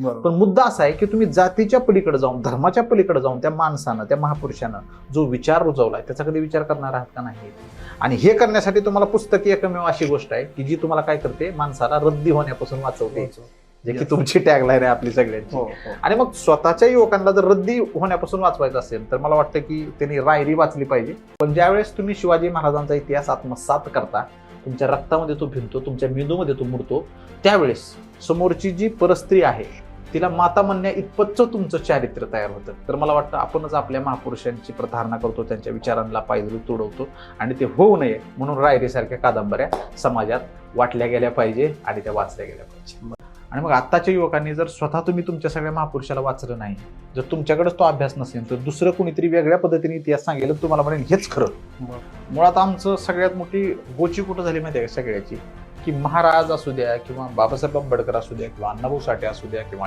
पण मुद्दा असा आहे की तुम्ही जातीच्या पलीकडे जाऊन, धर्माच्या पलीकडे जाऊन त्या माणसानं, त्या महापुरुषानं जो विचार रुजवलाय त्याचा कधी विचार करणार आहात का नाही? आणि हे करण्यासाठी तुम्हाला पुस्तकी एकमेव अशी गोष्ट आहे की जी तुम्हाला काय करते, माणसाला रद्दी होण्यापासून वाचवते, जे की तुमची टॅगलाईन आहे आपली सगळ्यांची. आणि मग स्वतःच्या युवकांना जर रद्दी होण्यापासून वाचवायचं असेल तर मला वाटतं की त्यांनी रायरी वाचली पाहिजे. पण ज्यावेळेस तुम्ही शिवाजी महाराजांचा इतिहास आत्मसात करता, तुमच्या रक्तामध्ये तो भिनतो, तुमच्या मेंदूमध्ये तो मुडतो, त्यावेळेस समोरची जी परस्त्री आहे तिला माता म्हणण्या इतपतच तुमचं चारित्र्य तयार होतं. तर मला वाटतं आपणच आपल्या महापुरुषांची प्रतारणा करतो, त्यांच्या विचारांना पायदळी तुडवतो, आणि ते होऊ नये म्हणून रायरीसारख्या कादंबऱ्या समाजात वाटल्या गेल्या पाहिजे आणि त्या वाचल्या गेल्या पाहिजे. आणि मग आत्ताच्या युवकांनी जर स्वतः तुम्ही तुमच्या सगळ्या महापुरुषाला वाचलं नाही, जर तुमच्याकडेच तो अभ्यास नसेल, तर दुसरं कोणीतरी वेगळ्या पद्धतीने इतिहास सांगेल, तुम्हाला म्हणेल हेच खरं. मुळात आमचं सगळ्यात मोठी गोची कुठं झाली माहिती आहे का सगळ्याची, की महाराज असू द्या किंवा बाबासाहेब आंबेडकर असू द्या किंवा अण्णाभाऊ साठे असू द्या किंवा